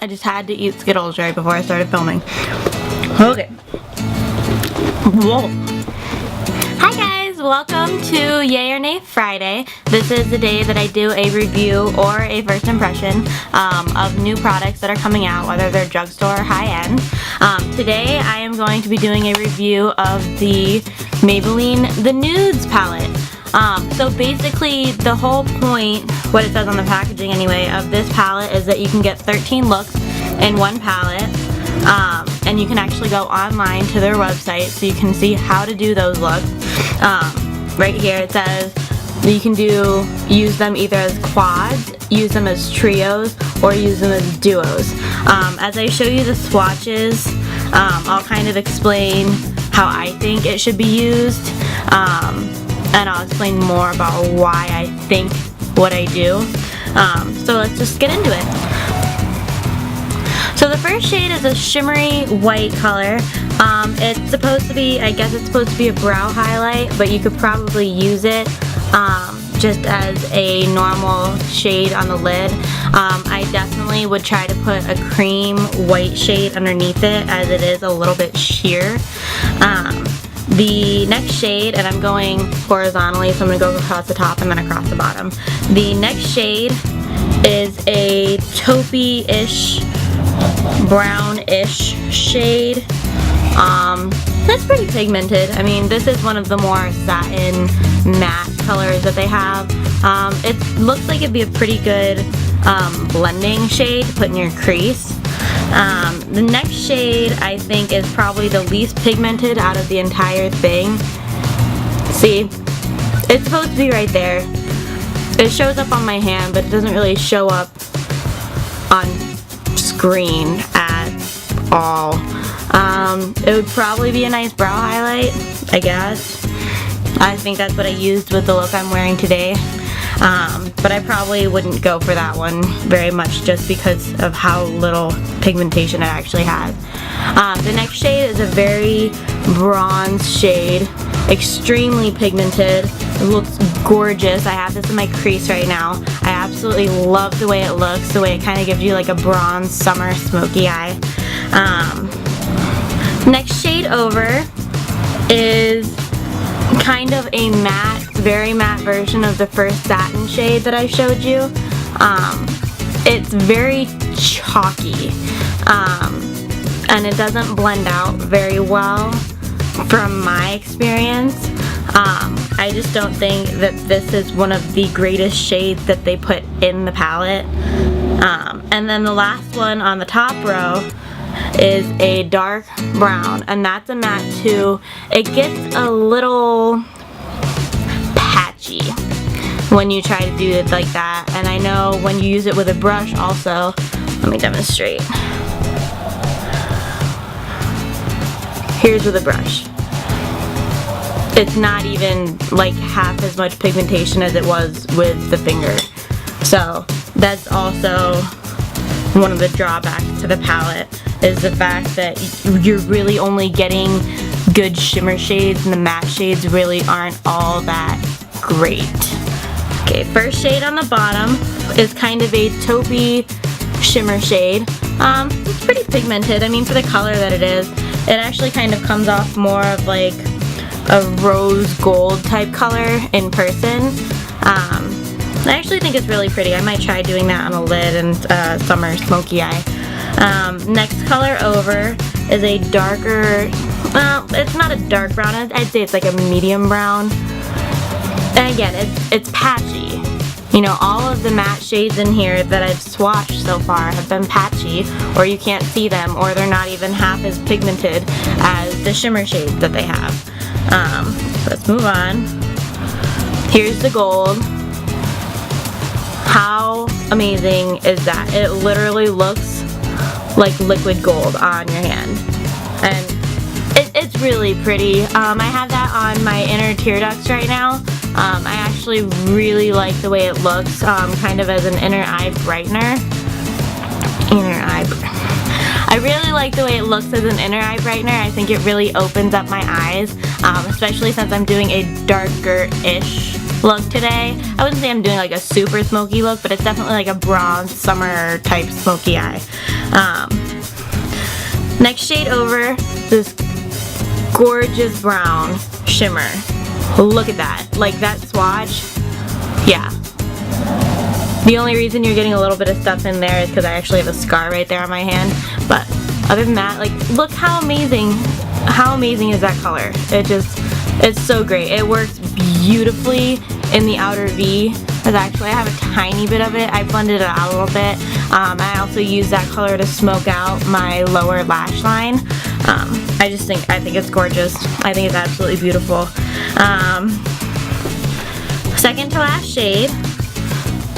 I just had to eat Skittles right before I started filming. Okay. Whoa. Hi guys, welcome to Yay or Nay Friday. This is the day that I do a review or a first impression of new products that are coming out, whether they're drugstore or high-end. Today I am going to be doing a review of the Maybelline The Nudes palette. So basically the whole point, what it says on the packaging anyway, of this palette is that you can get 13 looks in one palette, and you can actually go online to their website so you can see how to do those looks. Right here it says you can use them either as quads, use them as trios, or use them as duos. As I show you the swatches, I'll kind of explain how I think it should be used. And I'll explain more about why I think what I do. So let's just get into it. So the first shade is a shimmery white color. It's supposed to be, I guess it's supposed to be a brow highlight, but you could probably use it just as a normal shade on the lid. I definitely would try to put a cream white shade underneath it, as it is a little bit sheer. The next shade, and I'm going horizontally, so I'm going to go across the top and then across the bottom. The next shade is a taupey-ish, brownish shade. It's pretty pigmented. I mean, this is one of the more satin matte colors that they have. It looks like it'd be a pretty good blending shade to put in your crease. The next shade I think is probably the least pigmented out of the entire thing. See, it's supposed to be right there. It shows up on my hand, but it doesn't really show up on screen at all. It would probably be a nice brow highlight, I guess. I think that's what I used with the look I'm wearing today. But I probably wouldn't go for that one very much just because of how little pigmentation it actually has. The next shade is a very bronze shade, extremely pigmented. It looks gorgeous. I have this in my crease right now. I absolutely love the way it looks, the way it kind of gives you like a bronze summer smoky eye. Next shade over is kind of a matte, very matte version of the first satin shade that I showed you. It's very chalky, and it doesn't blend out very well from my experience. I just don't think that this is one of the greatest shades that they put in the palette. And then the last one on the top row is a dark brown, and that's a matte too. It gets a little patchy when you try to do it like that, and I know when you use it with a brush also. Let me demonstrate. Here's with a brush. It's not even like half as much pigmentation as it was with the finger. So that's also one of the drawbacks to the palette, is the fact that you're really only getting good shimmer shades, and the matte shades really aren't all that great. Okay, first shade on the bottom is kind of a taupey shimmer shade. It's pretty pigmented. I mean, for the color that it is, it actually kind of comes off more of like a rose gold type color in person. I actually think it's really pretty. I might try doing that on a lid and summer smoky eye. Next color over is a darker, well, it's not a dark brown, I'd say it's like a medium brown. And again, it's patchy. You know, all of the matte shades in here that I've swatched so far have been patchy, or you can't see them, or they're not even half as pigmented as the shimmer shades that they have. Let's move on. Here's the gold. How amazing is that? It literally looks like liquid gold on your hand, and it's really pretty. I have that on my inner tear ducts right now. I actually really like the way it looks, kind of as an inner eye brightener. I really like the way it looks as an inner eye brightener. I think it really opens up my eyes, especially since I'm doing a darker-ish look today. I wouldn't say I'm doing like a super smoky look, but it's definitely like a bronze summer type smoky eye. Next shade over, this gorgeous brown shimmer. Look at that. Like that swatch. Yeah. The only reason you're getting a little bit of stuff in there is because I actually have a scar right there on my hand. But other than that, like, look how amazing is that color. It's so great. It works beautifully in the outer V. Because actually I have a tiny bit of it. I blended it out a little bit. I also use that color to smoke out my lower lash line. I think it's gorgeous. I think it's absolutely beautiful. Second to last shade.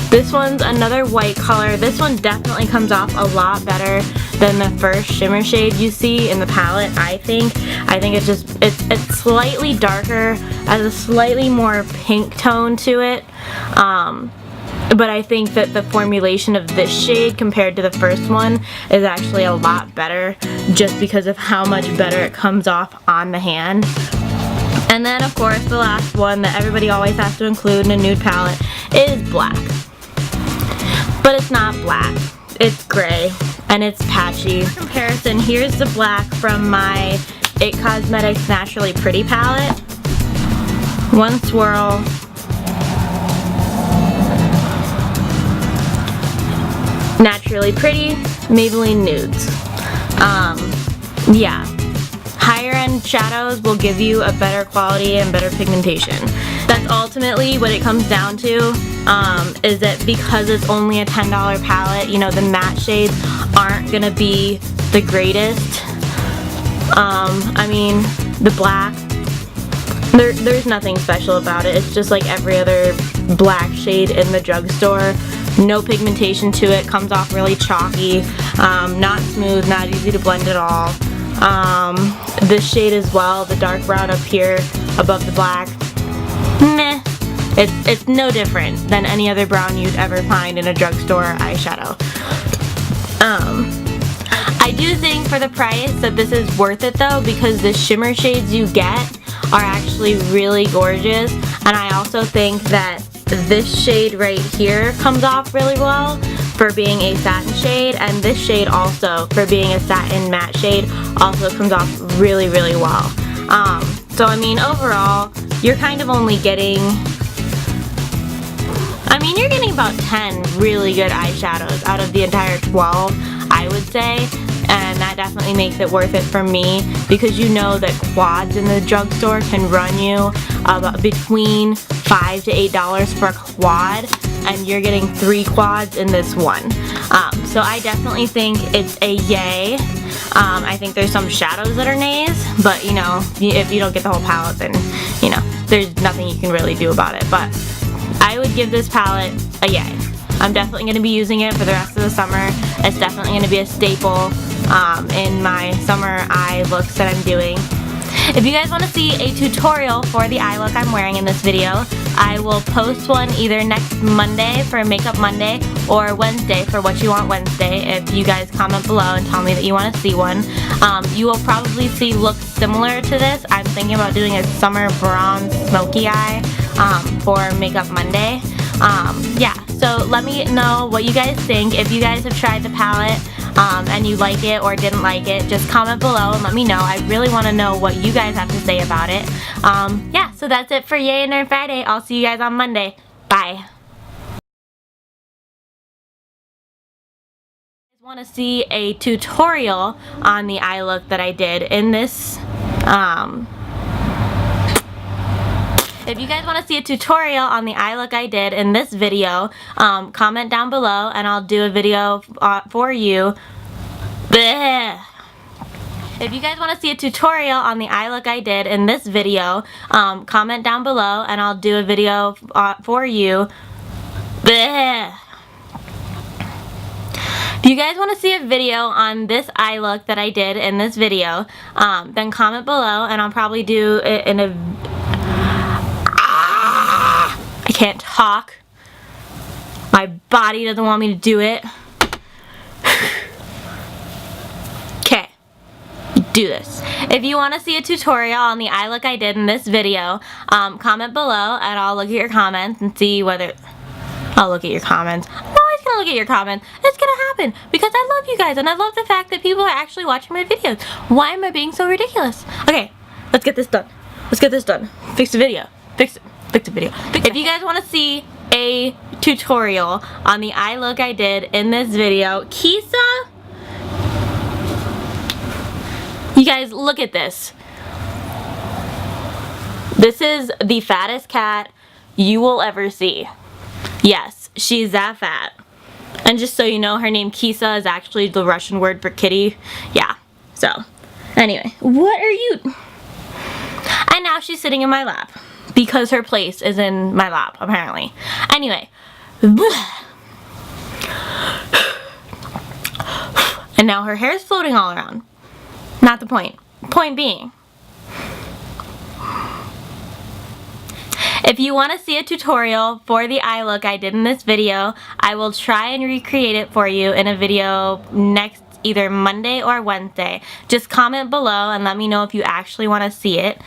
This one's another white color. This one definitely comes off a lot better than the first shimmer shade you see in the palette, I think. I think it's slightly darker, has a slightly more pink tone to it. But I think that the formulation of this shade compared to the first one is actually a lot better just because of how much better it comes off on the hand. And then of course the last one that everybody always has to include in a nude palette is black. But it's not black, it's gray, and it's patchy. For comparison, here's the black from my IT Cosmetics Naturally Pretty palette. One swirl. Naturally Pretty, Maybelline Nudes. Yeah. Higher end shadows will give you a better quality and better pigmentation. That's ultimately what it comes down to, is that because it's only a $10 palette, you know, the matte shades aren't gonna be the greatest. I mean, the black, there's nothing special about it. It's just like every other black shade in the drugstore. No pigmentation to it, comes off really chalky, not smooth, not easy to blend at all. This shade as well, the dark brown up here above the black, meh. It's no different than any other brown you'd ever find in a drugstore eyeshadow. I do think for the price that this is worth it though, because the shimmer shades you get are actually really gorgeous, and I also think that this shade right here comes off really well for being a satin shade, and this shade also, for being a satin matte shade, also comes off really, really well. So I mean, overall, you're kind of only getting, I mean, you're getting about 10 really good eyeshadows out of the entire 12, I would say, and that definitely makes it worth it for me, because you know that quads in the drugstore can run you between $5 to $8 for a quad, and you're getting 3 quads in this one. So I definitely think it's a yay. I think there's some shadows that are nays, but you know, if you don't get the whole palette, then you know, there's nothing you can really do about it. But I would give this palette a yay. I'm definitely going to be using it for the rest of the summer. It's definitely going to be a staple in my summer eye looks that I'm doing. If you guys want to see a tutorial for the eye look I'm wearing in this video, I will post one either next Monday for Makeup Monday or Wednesday for What You Want Wednesday. If you guys comment below and tell me that you want to see one. You will probably see looks similar to this. I'm thinking about doing a summer bronze smoky eye for Makeup Monday. Yeah, so let me know what you guys think. If you guys have tried the palette and you like it or didn't like it, just comment below and let me know. I really want to know what you guys have to say about it. Yeah, so that's it for Yay Nerd Friday. I'll see you guys on Monday. Bye. Want to see a tutorial on the eye look that I did in this if you guys want to see a tutorial on the eye look I did in this video, comment down below and I'll do a video for you. Blech. If you guys want to see a tutorial on the eye look I did in this video, comment down below and I'll do a video for you. Blech. If you guys want to see a video on this eye look that I did in this video, then comment below and I'll probably do it in a... I can't talk. My body doesn't want me to do it. Okay, do this. If you want to see a tutorial on the eye look I did in this video, comment below and I'll look at your comments and see whether... I'll look at your comments. I'm always going to look at your comments. It's going to happen because I love you guys and I love the fact that people are actually watching my videos. Why am I being so ridiculous? Okay, let's get this done. Let's get this done. Fix the video. Fix it. Fix the video. If you guys want to see a tutorial on the eye look I did in this video, Kisa, you guys look at this. This is the fattest cat you will ever see. Yes, she's that fat. And just so you know, her name Kisa is actually the Russian word for kitty. Yeah, so anyway, what are you... And now she's sitting in my lap because her place is in my lap, apparently. Anyway. And now her hair is floating all around. Not the point. Point being, if you want to see a tutorial for the eye look I did in this video, I will try and recreate it for you in a video next either Monday or Wednesday. Just comment below and let me know if you actually want to see it.